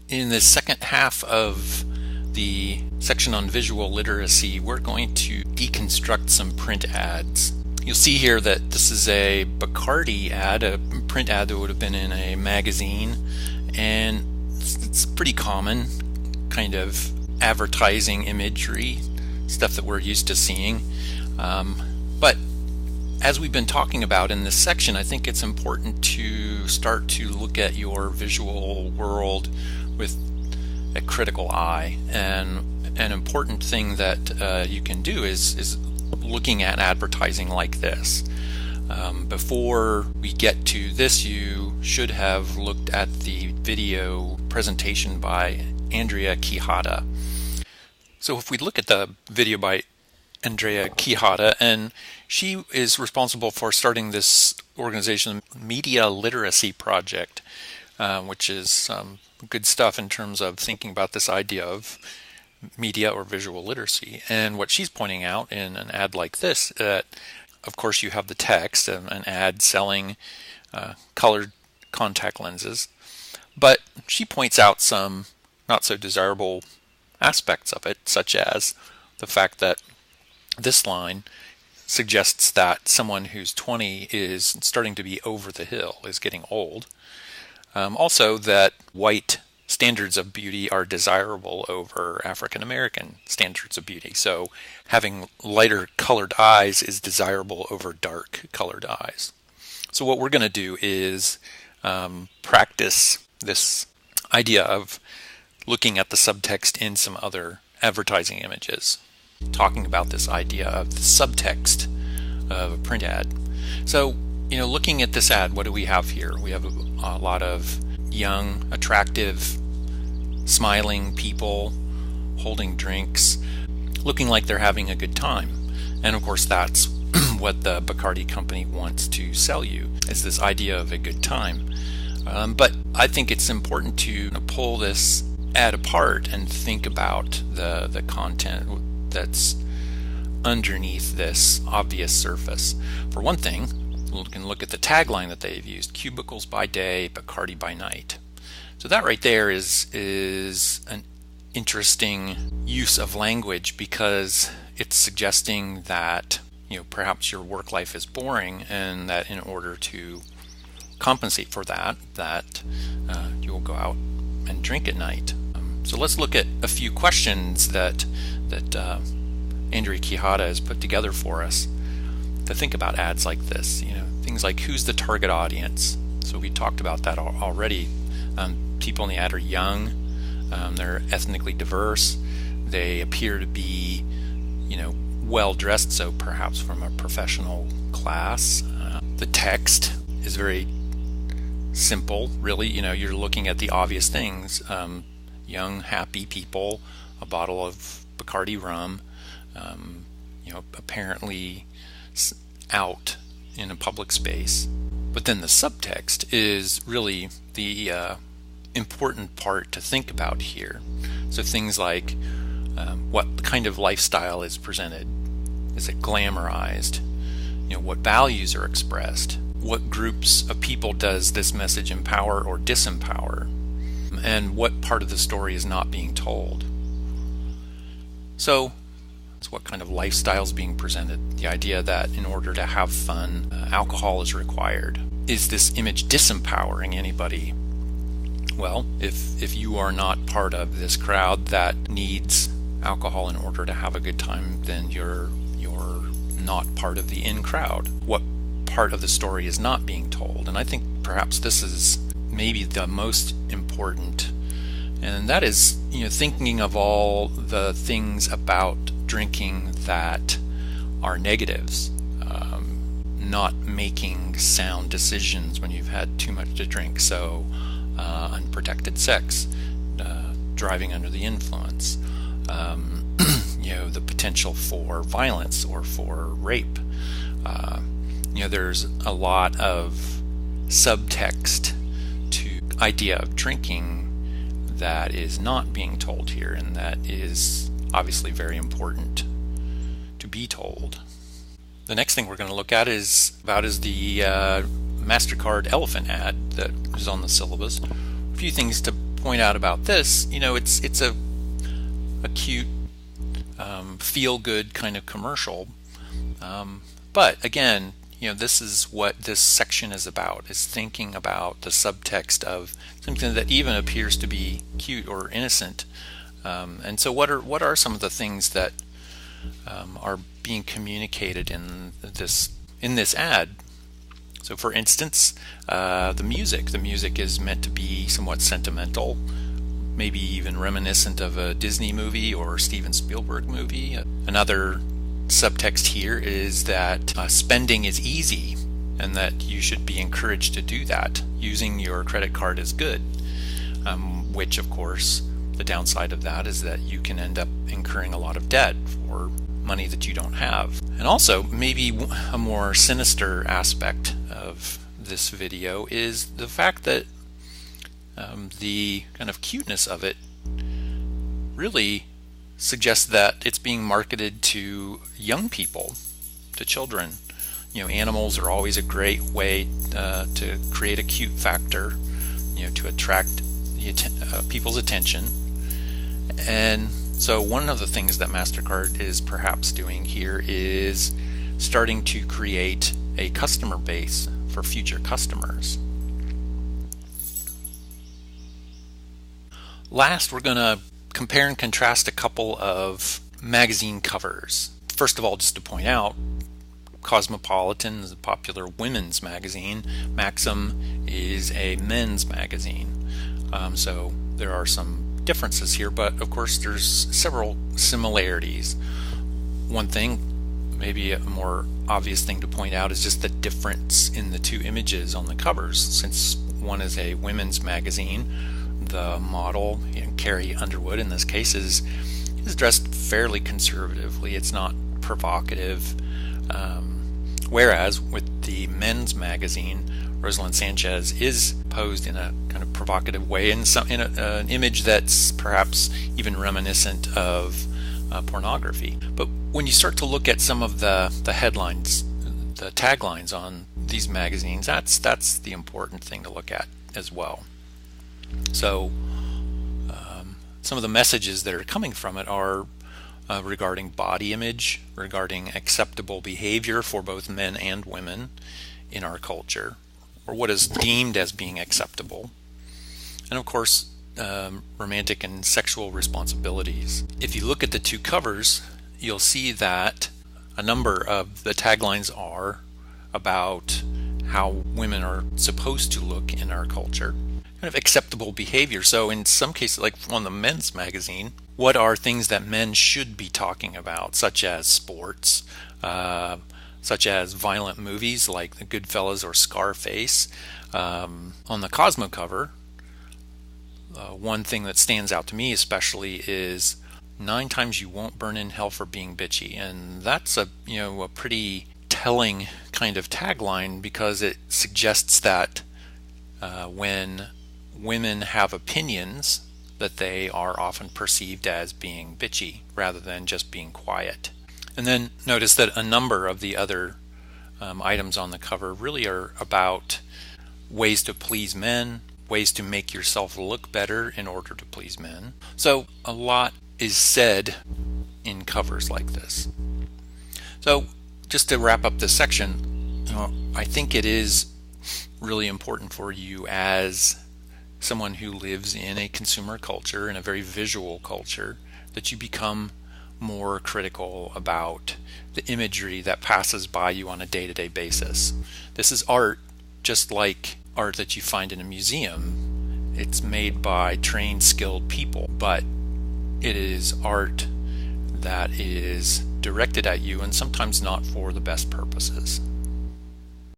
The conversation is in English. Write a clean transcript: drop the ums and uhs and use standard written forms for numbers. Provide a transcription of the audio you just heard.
In the second half of the section on visual literacy, we're going to deconstruct some print ads. You'll see here that this is a Bacardi ad, a print ad that would have been in a magazine, and it's pretty common kind of advertising imagery, stuff that we're used to seeing. But as we've been talking about in this section, I think it's important to start to look at your visual world with a critical eye. And an important thing that you can do is looking at advertising like this. Before we get to this, you should have looked at the video presentation by Andrea Quijada. So if we look at the video by Andrea Quijada, and she is responsible for starting this organization, Media Literacy Project, which is good stuff in terms of thinking about this idea of media or visual literacy. And what she's pointing out in an ad like this, that of course you have the text, an ad selling colored contact lenses, but she points out some not so desirable aspects of it, such as the fact that this line suggests that someone who's 20 is starting to be over the hill, is getting old. Also that white standards of beauty are desirable over African American standards of beauty. So having lighter colored eyes is desirable over dark colored eyes. So what we're going to do is practice this idea of looking at the subtext in some other advertising images, talking about this idea of the subtext of a print ad. So, looking at this ad, what do we have here? We have a lot of young, attractive, smiling people holding drinks, looking like they're having a good time. And of course, that's what the Bacardi company wants to sell you, is this idea of a good time. But I think it's important to pull this ad apart and think about the content that's underneath this obvious surface. For one thing, we can look at the tagline that they've used: cubicles by day, Bacardi by night. So that right there is an interesting use of language, because it's suggesting that perhaps your work life is boring, and that in order to compensate for that you'll go out and drink at night. So let's look at a few questions that Andrea Quijada has put together for us to think about ads like this. Things like, who's the target audience? So we talked about that already. People in the ad are young, they're ethnically diverse, they appear to be well dressed, so perhaps from a professional class. The text is very simple, really. You're looking at the obvious things: young, happy people, a bottle of Bacardi rum, apparently out in a public space. But then the subtext is really the important part to think about here. So things like what kind of lifestyle is presented? Is it glamorized? What values are expressed? What groups of people does this message empower or disempower? And what part of the story is not being told? So what kind of lifestyle is being presented? The idea that in order to have fun, alcohol is required. Is this image disempowering anybody? Well, if you are not part of this crowd that needs alcohol in order to have a good time, then you're not part of the in crowd. What part of the story is not being told? And I think perhaps this is maybe the most important, and that is thinking of all the things about drinking that are negatives. Not making sound decisions when you've had too much to drink. So unprotected sex, driving under the influence, the potential for violence or for rape. There's a lot of subtext to idea of drinking that is not being told here, and that is obviously very important to be told. The next thing we're going to look at is the MasterCard elephant ad that is on the syllabus. A few things to point out about this, it's a cute, feel-good kind of commercial. But again, this is what this section is about, is thinking about the subtext of something that even appears to be cute or innocent. And so what are some of the things that are being communicated in this ad? So for instance, the music is meant to be somewhat sentimental, maybe even reminiscent of a Disney movie or Steven Spielberg movie. Another subtext here is that spending is easy and that you should be encouraged to do that. Using your credit card is good, which of course the downside of that is that you can end up incurring a lot of debt for money that you don't have. And also maybe a more sinister aspect of this video is the fact that the kind of cuteness of it really suggests that it's being marketed to young people, to children. Animals are always a great way to create a cute factor, to attract people's attention. And so one of the things that MasterCard is perhaps doing here is starting to create a customer base for future customers. Last, we're going to compare and contrast a couple of magazine covers. First of all, just to point out, Cosmopolitan is a popular women's magazine. Maxim is a men's magazine. So there are some differences here, but of course there's several similarities. One thing, maybe a more obvious thing to point out, is just the difference in the two images on the covers. Since one is a women's magazine, the model, Carrie Underwood in this case, is dressed fairly conservatively. It's not provocative. Whereas with the men's magazine, Rosalind Sanchez is posed in a kind of provocative way, in an image that's perhaps even reminiscent of pornography. But when you start to look at some of the headlines, the taglines on these magazines, that's the important thing to look at as well. So some of the messages that are coming from it are regarding body image, regarding acceptable behavior for both men and women in our culture, or what is deemed as being acceptable, and of course romantic and sexual responsibilities. If you look at the two covers, you'll see that a number of the taglines are about how women are supposed to look in our culture, kind of acceptable behavior. So in some cases, like on the men's magazine, what are things that men should be talking about, such as sports, such as violent movies like The Goodfellas or Scarface. On the Cosmo cover, one thing that stands out to me especially is 9 times you won't burn in hell for being bitchy. And that's a pretty telling kind of tagline, because it suggests that when women have opinions, that they are often perceived as being bitchy rather than just being quiet. And then notice that a number of the other items on the cover really are about ways to please men, ways to make yourself look better in order to please men. So a lot is said in covers like this. So just to wrap up this section, I think it is really important for you as someone who lives in a consumer culture, in a very visual culture, that you become more critical about the imagery that passes by you on a day-to-day basis. This is art, just like art that you find in a museum. It's made by trained, skilled people, but it is art that is directed at you and sometimes not for the best purposes.